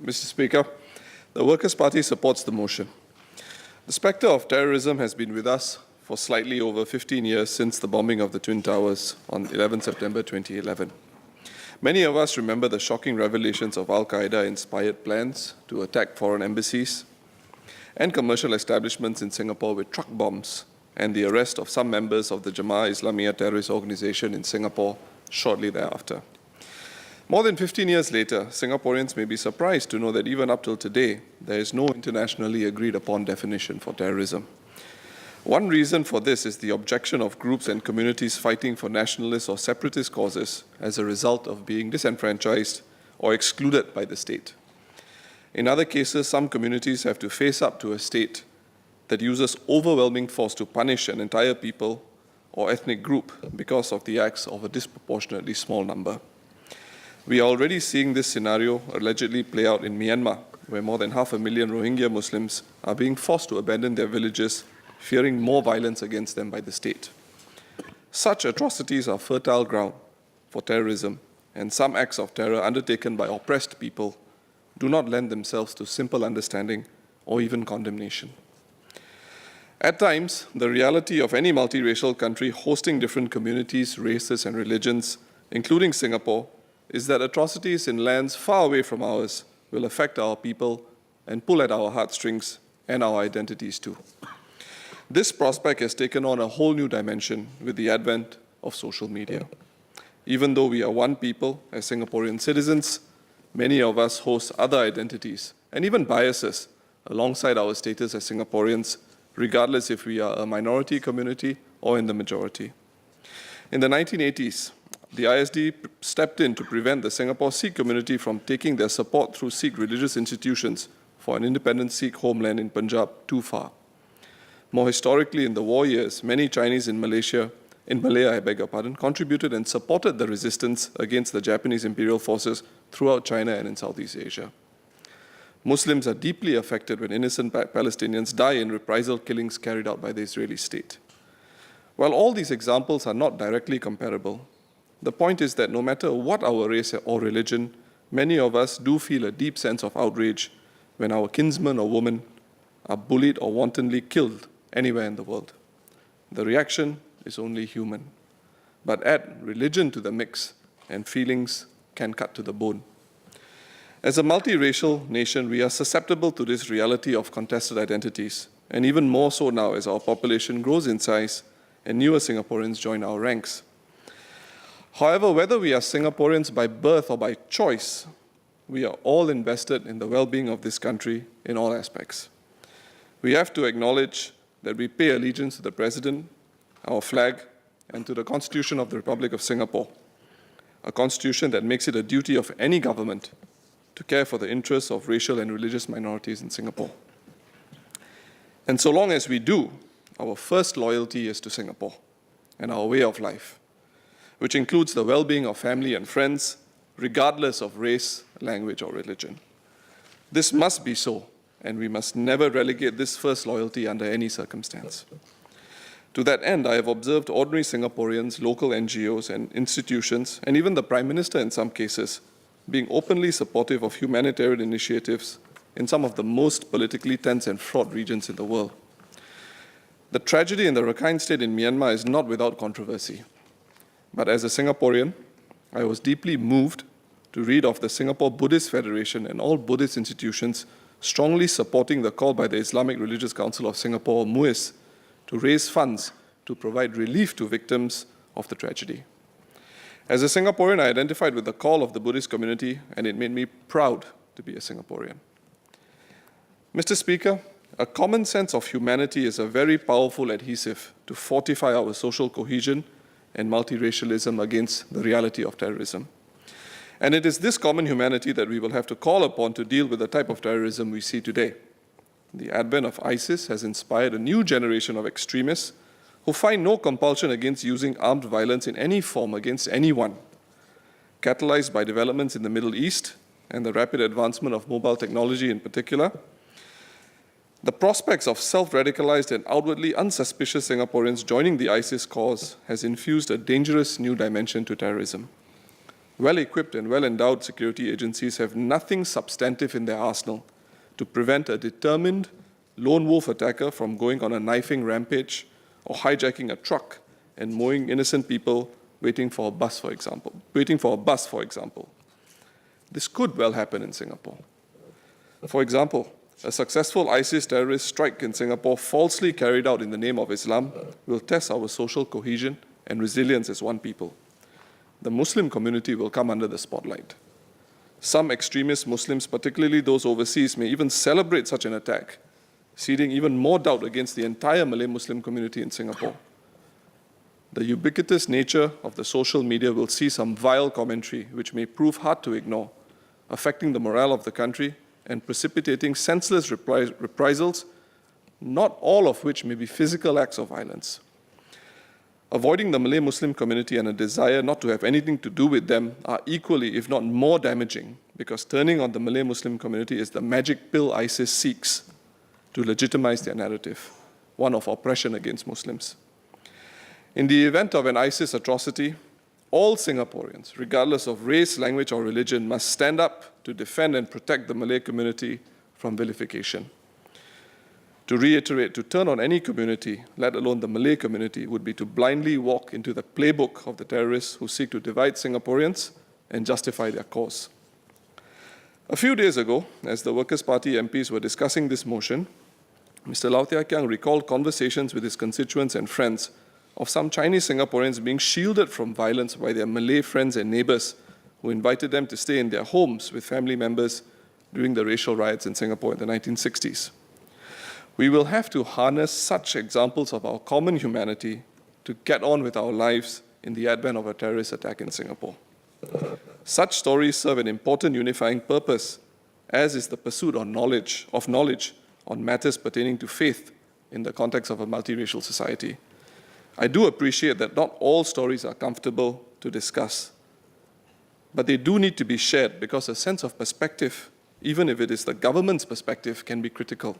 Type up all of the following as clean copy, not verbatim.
Mr. Speaker, the Workers' Party supports the motion. The spectre of terrorism has been with us for slightly over 15 years since the bombing of the Twin Towers on 11 September 2011. Many of us remember the shocking revelations of Al-Qaeda-inspired plans to attack foreign embassies and commercial establishments in Singapore with truck bombs, and the arrest of some members of the Jamaah Islamiyah terrorist organization in Singapore shortly thereafter. More than 15 years later, Singaporeans may be surprised to know that even up till today, there is no internationally agreed upon definition for terrorism. One reason for this is the objection of groups and communities fighting for nationalist or separatist causes as a result of being disenfranchised or excluded by the state. In other cases, some communities have to face up to a state that uses overwhelming force to punish an entire people or ethnic group because of the acts of a disproportionately small number. We are already seeing this scenario allegedly play out in Myanmar, where more than 500,000 Rohingya Muslims are being forced to abandon their villages, fearing more violence against them by the state. Such atrocities are fertile ground for terrorism, and some acts of terror undertaken by oppressed people do not lend themselves to simple understanding or even condemnation. At times, the reality of any multiracial country hosting different communities, races, and religions, including Singapore, is that atrocities in lands far away from ours will affect our people and pull at our heartstrings and our identities too. This prospect has taken on a whole new dimension with the advent of social media. Even though we are one people as Singaporean citizens, many of us host other identities and even biases alongside our status as Singaporeans, regardless if we are a minority community or in the majority. In the 1980s, the ISD stepped in to prevent the Singapore Sikh community from taking their support through Sikh religious institutions for an independent Sikh homeland in Punjab too far. More historically, in the war years, many Chinese in Malaya, contributed and supported the resistance against the Japanese imperial forces throughout China and in Southeast Asia. Muslims are deeply affected when innocent Palestinians die in reprisal killings carried out by the Israeli state. While all these examples are not directly comparable, the point is that no matter what our race or religion, many of us do feel a deep sense of outrage when our kinsmen or women are bullied or wantonly killed anywhere in the world. The reaction is only human. But add religion to the mix, and feelings can cut to the bone. As a multiracial nation, we are susceptible to this reality of contested identities, and even more so now as our population grows in size and newer Singaporeans join our ranks. However, whether we are Singaporeans by birth or by choice, we are all invested in the well-being of this country in all aspects. We have to acknowledge that we pay allegiance to the President, our flag, and to the Constitution of the Republic of Singapore, a constitution that makes it a duty of any government to care for the interests of racial and religious minorities in Singapore. And so long as we do, our first loyalty is to Singapore and our way of life, which includes the well-being of family and friends, regardless of race, language, or religion. This must be so, and we must never relegate this first loyalty under any circumstance. To that end, I have observed ordinary Singaporeans, local NGOs and institutions, and even the Prime Minister in some cases, being openly supportive of humanitarian initiatives in some of the most politically tense and fraught regions in the world. The tragedy in the Rakhine State in Myanmar is not without controversy. But as a Singaporean, I was deeply moved to read of the Singapore Buddhist Federation and all Buddhist institutions strongly supporting the call by the Islamic Religious Council of Singapore, MUIS, to raise funds to provide relief to victims of the tragedy. As a Singaporean, I identified with the call of the Buddhist community, and it made me proud to be a Singaporean. Mr. Speaker, a common sense of humanity is a very powerful adhesive to fortify our social cohesion and multiracialism against the reality of terrorism. And it is this common humanity that we will have to call upon to deal with the type of terrorism we see today. The advent of ISIS has inspired a new generation of extremists who find no compulsion against using armed violence in any form against anyone. Catalyzed by developments in the Middle East and the rapid advancement of mobile technology in particular, the prospects of self-radicalized and outwardly unsuspicious Singaporeans joining the ISIS cause has infused a dangerous new dimension to terrorism. Well-equipped and well-endowed security agencies have nothing substantive in their arsenal to prevent a determined lone wolf attacker from going on a knifing rampage or hijacking a truck and mowing innocent people waiting for a bus, for example. This could well happen in Singapore. For example, a successful ISIS terrorist strike in Singapore, falsely carried out in the name of Islam, will test our social cohesion and resilience as one people. The Muslim community will come under the spotlight. Some extremist Muslims, particularly those overseas, may even celebrate such an attack, seeding even more doubt against the entire Malay Muslim community in Singapore. The ubiquitous nature of the social media will see some vile commentary which may prove hard to ignore, affecting the morale of the country and precipitating senseless reprisals, not all of which may be physical acts of violence. Avoiding the Malay Muslim community and a desire not to have anything to do with them are equally, if not more, damaging, because turning on the Malay Muslim community is the magic pill ISIS seeks to legitimize their narrative, one of oppression against Muslims. In the event of an ISIS atrocity, all Singaporeans, regardless of race, language, or religion, must stand up to defend and protect the Malay community from vilification. To reiterate, to turn on any community, let alone the Malay community, would be to blindly walk into the playbook of the terrorists who seek to divide Singaporeans and justify their cause. A few days ago, as the Workers' Party MPs were discussing this motion, Mr. Lau Tia Kiang recalled conversations with his constituents and friends of some Chinese Singaporeans being shielded from violence by their Malay friends and neighbors who invited them to stay in their homes with family members during the racial riots in Singapore in the 1960s. We will have to harness such examples of our common humanity to get on with our lives in the advent of a terrorist attack in Singapore. Such stories serve an important unifying purpose, as is the pursuit of knowledge on matters pertaining to faith in the context of a multiracial society. I do appreciate that not all stories are comfortable to discuss, but they do need to be shared because a sense of perspective, even if it is the government's perspective, can be critical.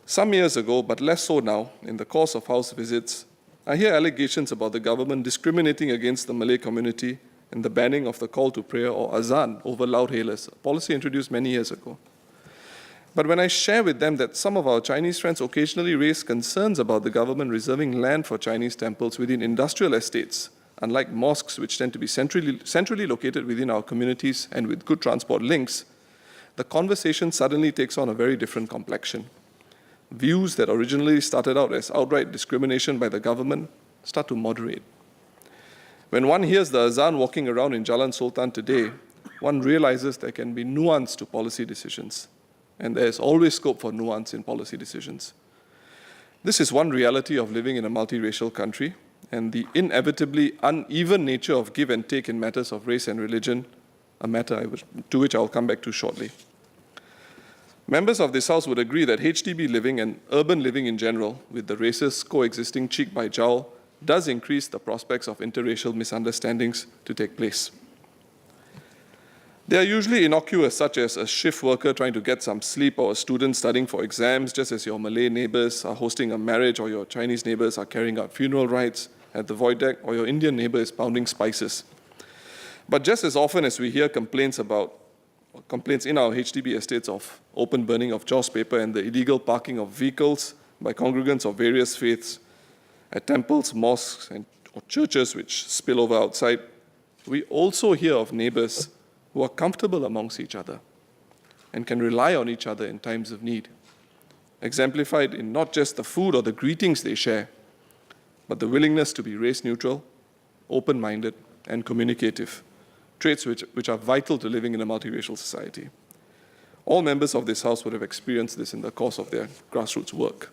Some years ago, but less so now, in the course of house visits, I hear allegations about the government discriminating against the Malay community and the banning of the call to prayer or azan over loudhailers, a policy introduced many years ago. But when I share with them that some of our Chinese friends occasionally raise concerns about the government reserving land for Chinese temples within industrial estates, unlike mosques which tend to be centrally located within our communities and with good transport links, the conversation suddenly takes on a very different complexion. Views that originally started out as outright discrimination by the government start to moderate. When one hears the azan walking around in Jalan Sultan today, one realizes there can be nuance to policy decisions, and there is always scope for nuance in policy decisions. This is one reality of living in a multiracial country, and the inevitably uneven nature of give and take in matters of race and religion, a matter to which I will come back to shortly. Members of this House would agree that HDB living and urban living in general, with the races coexisting cheek by jowl, does increase the prospects of interracial misunderstandings to take place. They are usually innocuous, such as a shift worker trying to get some sleep or a student studying for exams, just as your Malay neighbors are hosting a marriage or your Chinese neighbors are carrying out funeral rites at the void deck or your Indian neighbor is pounding spices. But just as often as we hear complaints in our HDB estates of open burning of joss paper and the illegal parking of vehicles by congregants of various faiths at temples, mosques, or churches which spill over outside, we also hear of neighbors who are comfortable amongst each other and can rely on each other in times of need, exemplified in not just the food or the greetings they share, but the willingness to be race neutral, open-minded, and communicative, traits which are vital to living in a multiracial society. All members of this House would have experienced this in the course of their grassroots work.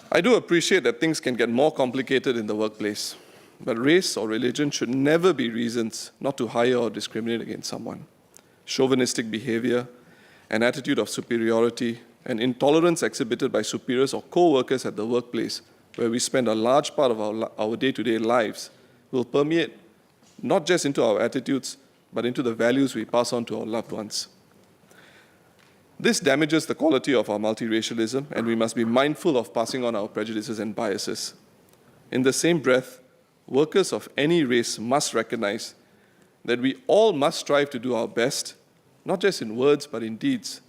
I do appreciate that things can get more complicated in the workplace, but race or religion should never be reasons not to hire or discriminate against someone. Chauvinistic behavior, an attitude of superiority, and intolerance exhibited by superiors or co-workers at the workplace, where we spend a large part of our day-to-day lives, will permeate not just into our attitudes, but into the values we pass on to our loved ones. This damages the quality of our multiracialism, and we must be mindful of passing on our prejudices and biases. In the same breath, workers of any race must recognize that we all must strive to do our best, not just in words but in deeds.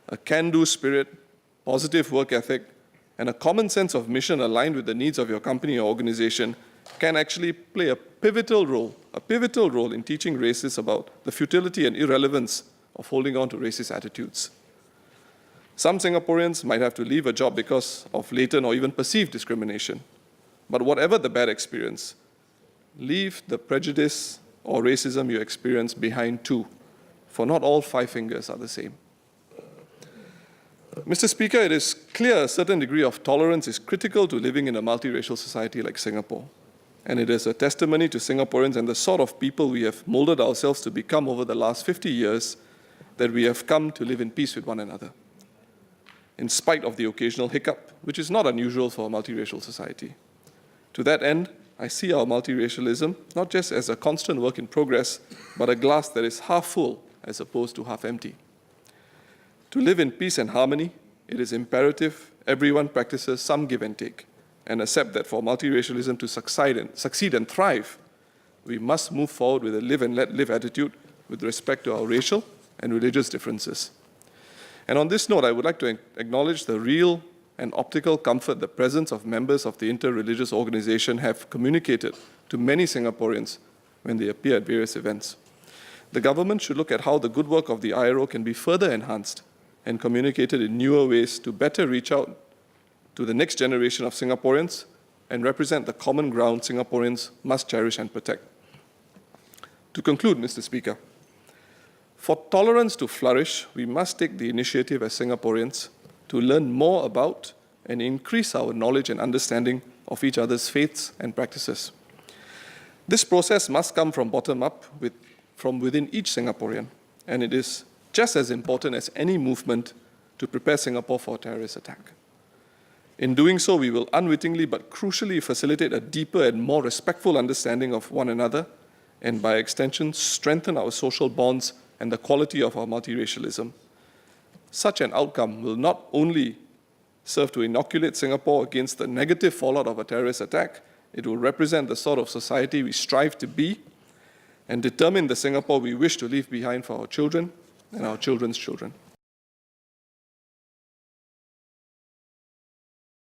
A can-do spirit, positive work ethic, and a common sense of mission aligned with the needs of your company or organization can actually play a pivotal role in teaching racists about the futility and irrelevance of holding on to racist attitudes. Some Singaporeans might have to leave a job because of latent or even perceived discrimination. But whatever the bad experience, leave the prejudice or racism you experience behind too, for not all five fingers are the same. Mr. Speaker, it is clear a certain degree of tolerance is critical to living in a multiracial society like Singapore. And it is a testimony to Singaporeans and the sort of people we have molded ourselves to become over the last 50 years that we have come to live in peace with one another, in spite of the occasional hiccup, which is not unusual for a multiracial society. To that end, I see our multiracialism not just as a constant work in progress, but a glass that is half full as opposed to half empty. To live in peace and harmony, it is imperative everyone practices some give and take, and accept that for multiracialism to succeed and thrive, we must move forward with a live and let live attitude with respect to our racial and religious differences. And on this note, I would like to acknowledge the real and optical comfort the presence of members of the interreligious organization have communicated to many Singaporeans when they appear at various events. The government should look at how the good work of the IRO can be further enhanced and communicated in newer ways to better reach out to the next generation of Singaporeans and represent the common ground Singaporeans must cherish and protect. To conclude, Mr. Speaker, for tolerance to flourish, we must take the initiative as Singaporeans to learn more about and increase our knowledge and understanding of each other's faiths and practices. This process must come from bottom up, from within each Singaporean, and it is just as important as any movement to prepare Singapore for a terrorist attack. In doing so, we will unwittingly but crucially facilitate a deeper and more respectful understanding of one another, and by extension, strengthen our social bonds and the quality of our multiracialism. Such an outcome will not only serve to inoculate Singapore against the negative fallout of a terrorist attack, it will represent the sort of society we strive to be and determine the Singapore we wish to leave behind for our children and our children's children.